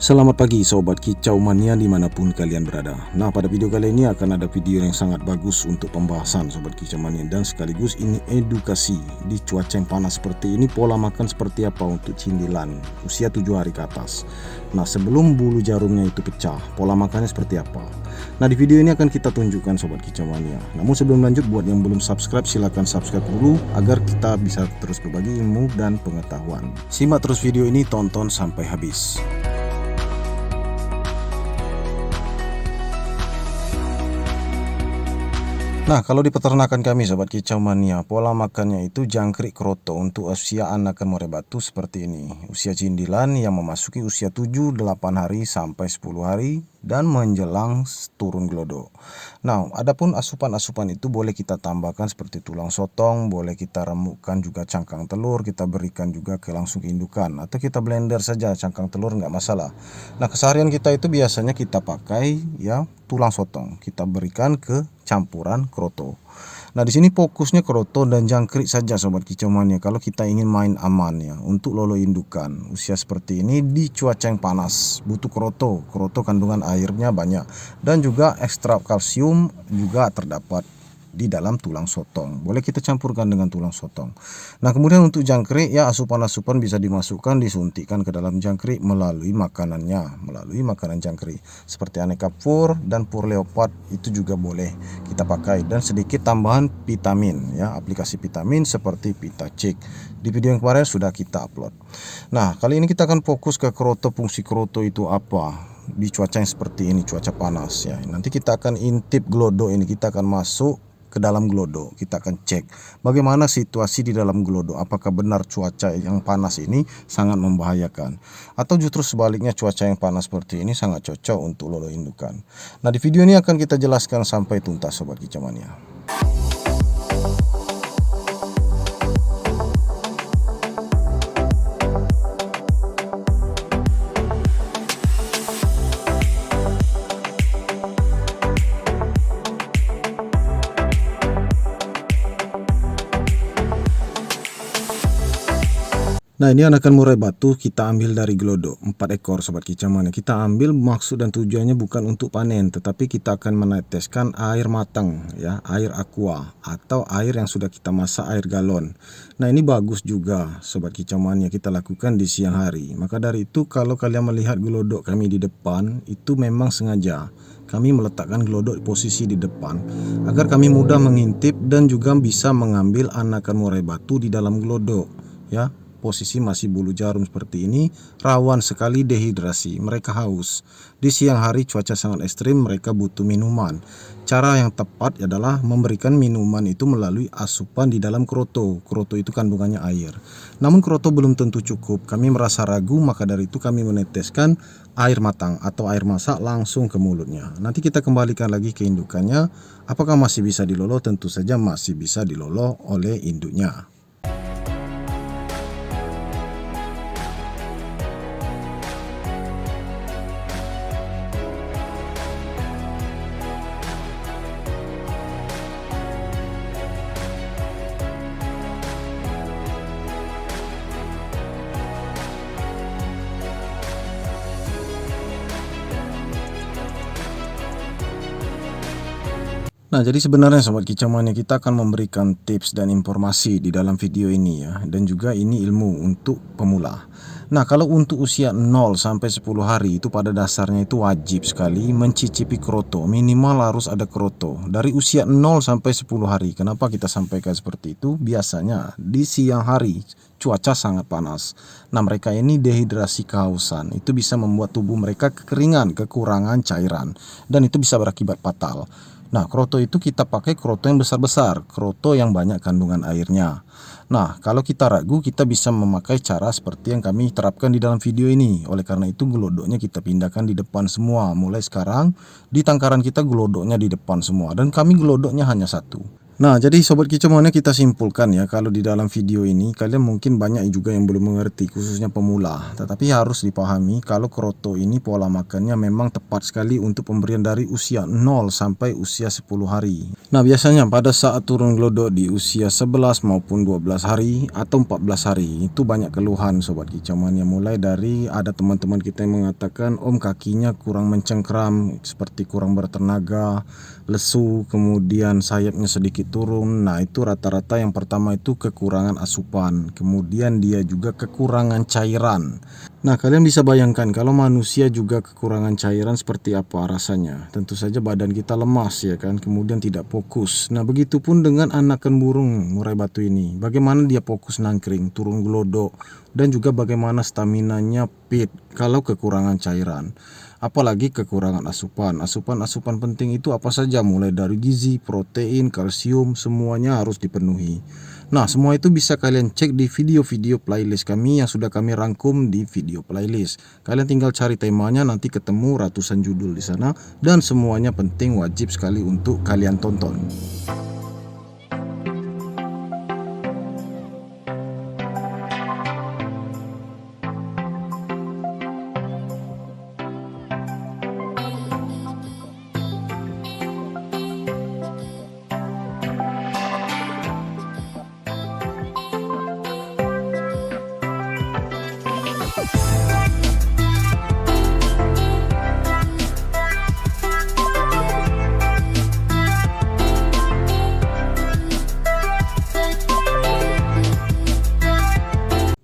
Selamat pagi Sobat Kicau Mania dimanapun kalian berada. Nah, pada video kali ini akan ada video yang sangat bagus untuk pembahasan Sobat Kicau Mania, dan sekaligus ini edukasi. Di cuaca yang panas seperti ini, pola makan seperti apa untuk cindilan usia 7 hari ke atas. Nah, sebelum bulu jarumnya itu pecah, pola makannya seperti apa? Nah, di video ini akan kita tunjukkan Sobat Kicau Mania. Namun sebelum lanjut, buat yang belum subscribe, silahkan subscribe dulu agar kita bisa terus berbagi ilmu dan pengetahuan. Simak terus video ini, tonton sampai habis. Nah, kalau di peternakan kami Sobat Kicau Mania, pola makannya itu jangkrik kroto untuk usia anakan murai batu seperti ini. Usia cindilan yang memasuki usia 7, 8 hari sampai 10 hari dan menjelang turun gelodo. Nah, adapun asupan-asupan itu boleh kita tambahkan seperti tulang sotong, boleh kita remukkan juga cangkang telur, kita berikan juga ke langsung ke indukan, atau kita blender saja cangkang telur, nggak masalah. Nah, keseharian kita itu biasanya kita pakai ya tulang sotong, kita berikan ke campuran kroto. Nah, di sini fokusnya kroto dan jangkrik saja Sobat Kicau Mania kalau kita ingin main aman ya. Untuk lolo indukan usia seperti ini di cuaca yang panas butuh kroto. Kroto kandungan airnya banyak dan juga ekstrak kalsium juga terdapat di dalam tulang sotong. Boleh kita campurkan dengan tulang sotong. Nah, kemudian untuk jangkrik ya, asupan-asupan bisa dimasukkan, disuntikkan ke dalam jangkrik melalui makanannya, melalui makanan jangkrik seperti aneka pur dan pur leopard itu juga boleh kita pakai, dan sedikit tambahan vitamin ya, aplikasi vitamin seperti VitaCheck. Di video yang kemarin sudah kita upload. Nah, kali ini kita akan fokus ke kroto. Fungsi kroto itu apa di cuaca yang seperti ini, cuaca panas ya. Nanti kita akan intip gelodo ini, kita akan masuk ke dalam gelodo, kita akan cek bagaimana situasi di dalam gelodo, apakah benar cuaca yang panas ini sangat membahayakan atau justru sebaliknya cuaca yang panas seperti ini sangat cocok untuk lolo indukan. Nah, di video ini akan kita jelaskan sampai tuntas Sobat Kicau Mania. Nah, ini anakan murai batu kita ambil dari gelodo 4 ekor Sobat Kicau Mania. Kita ambil maksud dan tujuannya bukan untuk panen, tetapi kita akan meneteskan air matang ya, air aqua atau air yang sudah kita masak, air galon. Nah, ini bagus juga Sobat Kicau Mania kita lakukan di siang hari. Maka dari itu kalau kalian melihat gelodok kami di depan, itu memang sengaja kami meletakkan gelodok di posisi di depan agar kami mudah mengintip dan juga bisa mengambil anakan murai batu di dalam gelodok ya. Posisi masih bulu jarum seperti ini rawan sekali dehidrasi, mereka haus. Di siang hari cuaca sangat ekstrim, mereka butuh minuman. Cara yang tepat adalah memberikan minuman itu melalui asupan di dalam kroto. Kroto itu kandungannya air. Namun kroto belum tentu cukup, kami merasa ragu, maka dari itu kami meneteskan air matang atau air masak langsung ke mulutnya. Nanti kita kembalikan lagi ke indukannya. Apakah masih bisa dilolo? Tentu saja masih bisa dilolo oleh induknya. Nah, jadi sebenarnya Sobat Kicau Mania kita akan memberikan tips dan informasi di dalam video ini ya, dan juga ini ilmu untuk pemula. Nah, kalau untuk usia 0 sampai 10 hari itu pada dasarnya itu wajib sekali mencicipi kroto, minimal harus ada kroto dari usia 0 sampai 10 hari. Kenapa kita sampaikan seperti itu? Biasanya di siang hari cuaca sangat panas. Nah, mereka ini dehidrasi, kehausan. Itu bisa membuat tubuh mereka kekeringan, kekurangan cairan, dan itu bisa berakibat fatal. Nah, kroto itu kita pakai kroto yang besar-besar, kroto yang banyak kandungan airnya. Nah, kalau kita ragu, kita bisa memakai cara seperti yang kami terapkan di dalam video ini. Oleh karena itu, gelodoknya kita pindahkan di depan semua. Mulai sekarang, di tangkaran kita gelodoknya di depan semua. Dan kami gelodoknya hanya satu. Nah, jadi Sobat Kicau Mania, kita simpulkan ya, kalau di dalam video ini kalian mungkin banyak juga yang belum mengerti, khususnya pemula. Tetapi harus dipahami kalau kroto ini pola makannya memang tepat sekali untuk pemberian dari usia 0 sampai usia 10 hari. Nah, biasanya pada saat turun glodok di usia 11 maupun 12 hari atau 14 hari, itu banyak keluhan Sobat Kicau Mania. Mulai dari ada teman-teman kita yang mengatakan, Om, kakinya kurang mencengkram, seperti kurang bertenaga, lesu, kemudian sayapnya sedikit turun. Nah, itu rata-rata yang pertama itu kekurangan asupan, kemudian dia juga kekurangan cairan. Nah, kalian bisa bayangkan kalau manusia juga kekurangan cairan seperti apa rasanya. Tentu saja badan kita lemas ya kan, kemudian tidak fokus. Nah, begitupun dengan anakan burung murai batu ini. Bagaimana dia fokus nangkring, turun glodok, dan juga bagaimana staminanya fit kalau kekurangan cairan. Apalagi kekurangan asupan. Asupan penting itu apa saja, mulai dari gizi, protein, kalsium, semuanya harus dipenuhi. Nah, semua itu bisa kalian cek di video-video playlist kami yang sudah kami rangkum di video playlist. Kalian tinggal cari temanya, nanti ketemu ratusan judul di sana, dan semuanya penting, wajib sekali untuk kalian tonton.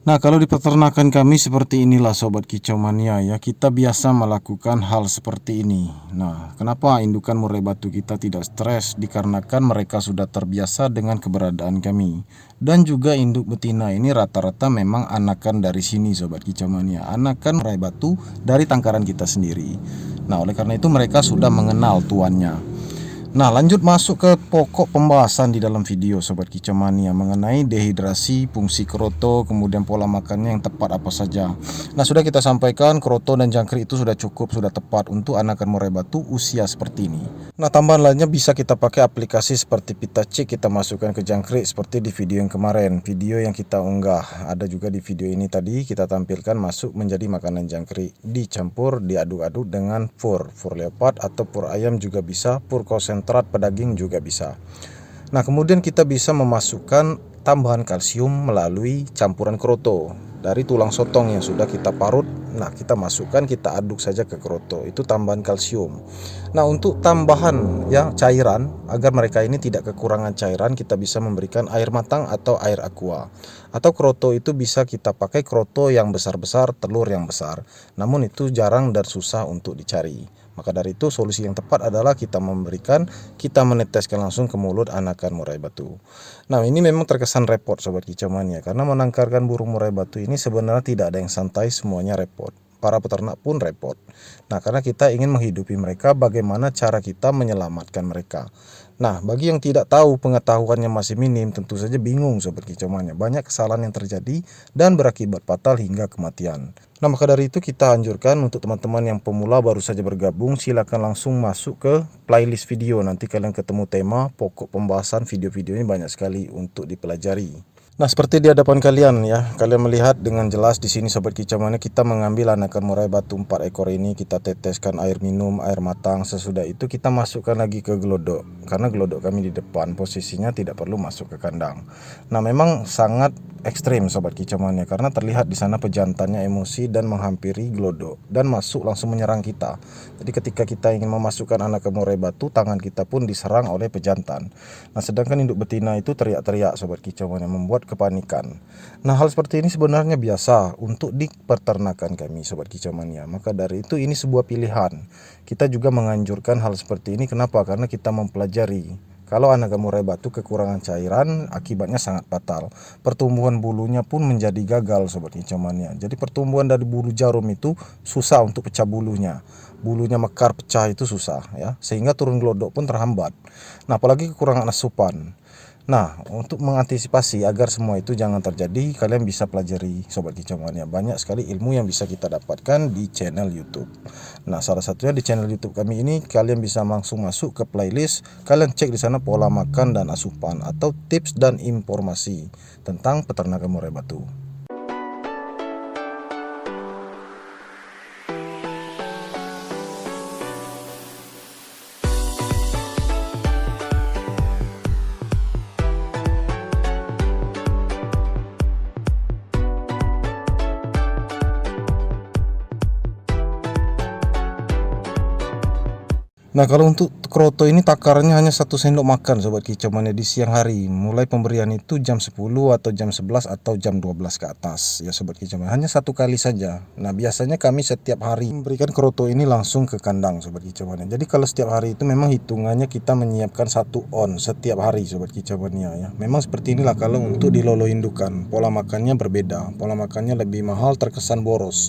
Nah, kalau di peternakan kami seperti inilah Sobat Kicau Mania ya, kita biasa melakukan hal seperti ini. Nah, kenapa indukan murai batu kita tidak stres? Dikarenakan mereka sudah terbiasa dengan keberadaan kami. Dan juga induk betina ini rata-rata memang anakan dari sini Sobat Kicau Mania, anakan murai batu dari tangkaran kita sendiri. Nah, oleh karena itu mereka sudah mengenal tuannya. Nah, lanjut masuk ke pokok pembahasan di dalam video Sobat Kicau Mania mengenai dehidrasi, fungsi kroto, kemudian pola makannya yang tepat apa saja. Nah, sudah kita sampaikan kroto dan jangkrik itu sudah cukup, sudah tepat untuk anakan murai batu usia seperti ini. Nah, tambahan lainnya bisa kita pakai aplikasi seperti Pitachik, kita masukkan ke jangkrik seperti di video yang kemarin, video yang kita unggah. Ada juga di video ini tadi kita tampilkan masuk menjadi makanan jangkrik, dicampur, diaduk-aduk dengan fur leopard atau fur ayam juga bisa, fur konsentrat pedaging juga bisa. Nah, kemudian kita bisa memasukkan tambahan kalsium melalui campuran kroto dari tulang sotong yang sudah kita parut. Nah, kita masukkan, kita aduk saja ke kroto, itu tambahan kalsium. Nah, untuk tambahan ya cairan agar mereka ini tidak kekurangan cairan, kita bisa memberikan air matang atau air aqua. Atau kroto itu bisa kita pakai kroto yang besar-besar, telur yang besar. Namun itu jarang dan susah untuk dicari. Maka dari itu solusi yang tepat adalah kita meneteskan langsung ke mulut anakan murai batu. Nah, ini memang terkesan repot Sobat Kicau Mania, karena menangkarkan burung murai batu ini sebenarnya tidak ada yang santai, semuanya repot. Para peternak pun repot. Nah, karena kita ingin menghidupi mereka, bagaimana cara kita menyelamatkan mereka. Nah, bagi yang tidak tahu, pengetahuannya masih minim, tentu saja bingung Sobat Kicau Mania. Banyak kesalahan yang terjadi dan berakibat fatal hingga kematian. Nah, maka dari itu kita anjurkan untuk teman-teman yang pemula baru saja bergabung, silakan langsung masuk ke playlist video. Nanti kalian ketemu tema, pokok pembahasan, video-videonya banyak sekali untuk dipelajari. Nah, seperti di hadapan kalian ya, kalian melihat dengan jelas di sini Sobat Kicau Mania, kita mengambil anakan murai batu 4 ekor ini, kita teteskan air minum, air matang. Sesudah itu kita masukkan lagi ke glodok, karena glodok kami di depan, posisinya tidak perlu masuk ke kandang. Nah, memang sangat ekstrim Sobat Kicau Mania, karena terlihat di sana pejantannya emosi dan menghampiri glodok dan masuk langsung menyerang kita. Jadi ketika kita ingin memasukkan anakan murai batu, tangan kita pun diserang oleh pejantan. Nah, sedangkan induk betina itu teriak-teriak Sobat Kicau Mania, membuat kepanikan. Nah, hal seperti ini sebenarnya biasa untuk di peternakan kami Sobat Kicau Mania. Maka dari itu ini sebuah pilihan. Kita juga menganjurkan hal seperti ini. Kenapa? Karena kita mempelajari kalau anakan murai batu kekurangan cairan, akibatnya sangat fatal. Pertumbuhan bulunya pun menjadi gagal Sobat Kicau Mania. Jadi pertumbuhan dari bulu jarum itu susah untuk pecah bulunya. Bulunya mekar pecah itu susah ya, sehingga turun glodok pun terhambat. Nah, apalagi kekurangan asupan. Nah, untuk mengantisipasi agar semua itu jangan terjadi, kalian bisa pelajari Sobat Kicau Mania. Banyak sekali ilmu yang bisa kita dapatkan di channel YouTube. Nah, salah satunya di channel YouTube kami ini, kalian bisa langsung masuk ke playlist. Kalian cek di sana pola makan dan asupan atau tips dan informasi tentang peternakan murai batu. Nah, kalau untuk kroto ini takarannya hanya 1 sendok makan Sobat Kicau Mania di siang hari. Mulai pemberian itu jam 10 atau jam 11 atau jam 12 ke atas ya Sobat Kicau Mania. Hanya 1 kali saja. Nah, biasanya kami setiap hari memberikan kroto ini langsung ke kandang Sobat Kicau Mania. Jadi kalau setiap hari itu memang hitungannya kita menyiapkan 1 on setiap hari Sobat Kicau Mania ya. Memang seperti inilah kalau untuk di lolo indukan. Pola makannya berbeda. Pola makannya lebih mahal, terkesan boros.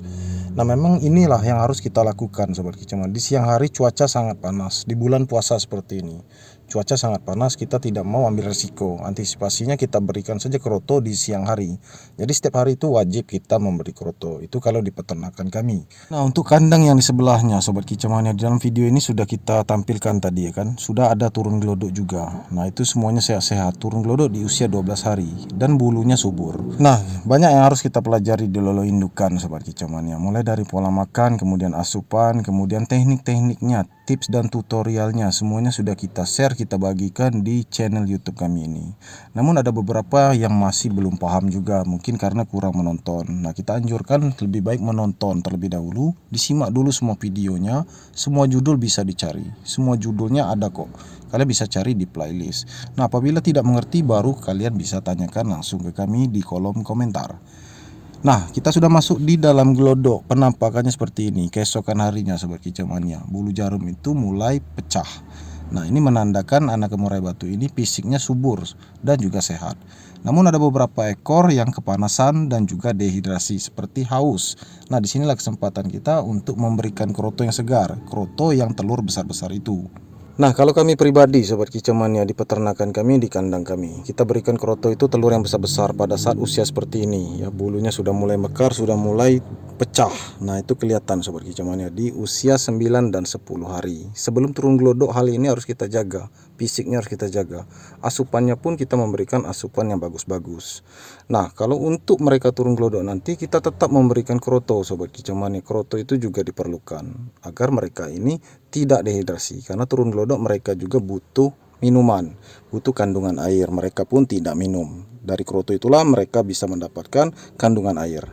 Nah, memang inilah yang harus kita lakukan Sobat Kicau Mania. Di siang hari cuaca sangat panas. Di bulan puasa seperti ini, cuaca sangat panas, kita tidak mau ambil resiko. Antisipasinya kita berikan saja kroto di siang hari. Jadi setiap hari itu wajib kita memberi kroto. Itu kalau di peternakan kami. Nah, untuk kandang yang di sebelahnya Sobat Kicau Mania, di dalam video ini sudah kita tampilkan tadi ya kan. Sudah ada turun gelodok juga. Nah, itu semuanya sehat-sehat. Turun gelodok di usia 12 hari dan bulunya subur. Nah, banyak yang harus kita pelajari di lolo indukan Sobat Kicau Mania. Mulai dari pola makan, kemudian asupan, kemudian teknik-tekniknya, tips dan tutorialnya, semuanya sudah kita share, kita bagikan di channel YouTube kami ini. Namun ada beberapa yang masih belum paham juga, mungkin karena kurang menonton. Nah, kita anjurkan lebih baik menonton terlebih dahulu, disimak dulu semua videonya. Semua judul bisa dicari, semua judulnya ada kok. Kalian bisa cari di playlist. Nah, apabila tidak mengerti baru kalian bisa tanyakan langsung ke kami di kolom komentar. Nah, kita sudah masuk di dalam gelodok. Penampakannya seperti ini. Keesokan harinya Sobat Kicau Mania, bulu jarum itu mulai pecah. Nah, ini menandakan anak murai batu ini fisiknya subur dan juga sehat. Namun ada beberapa ekor yang kepanasan dan juga dehidrasi seperti haus. Nah, disinilah kesempatan kita untuk memberikan kroto yang segar, kroto yang telur besar-besar itu. Nah, kalau kami pribadi Sobat Kicau Mania di peternakan kami, di kandang kami, kita berikan kroto itu telur yang besar-besar pada saat usia seperti ini ya. Bulunya sudah mulai mekar, sudah mulai pecah. Nah, itu kelihatan Sobat Kicau Mania di usia 9 dan 10 hari. Sebelum turun gelodok, hal ini harus kita jaga. Fisiknya harus kita jaga. Asupannya pun kita memberikan asupan yang bagus-bagus. Nah, kalau untuk mereka turun gelodok nanti, kita tetap memberikan kroto Sobat Kicau Mania. Kroto itu juga diperlukan agar mereka ini tidak dehidrasi, karena turun gelodok mereka juga butuh minuman, butuh kandungan air. Mereka pun tidak minum. Dari kroto itulah mereka bisa mendapatkan kandungan air.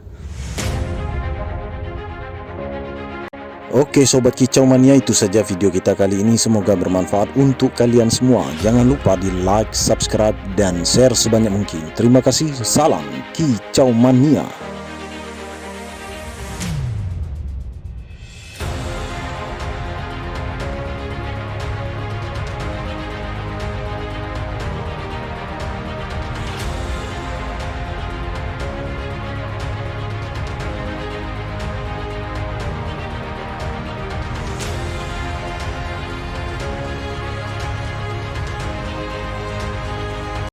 Oke Sobat Kicau Mania, itu saja video kita kali ini. Semoga bermanfaat untuk kalian semua. Jangan lupa di like, subscribe, dan share sebanyak mungkin. Terima kasih. Salam Kicau Mania.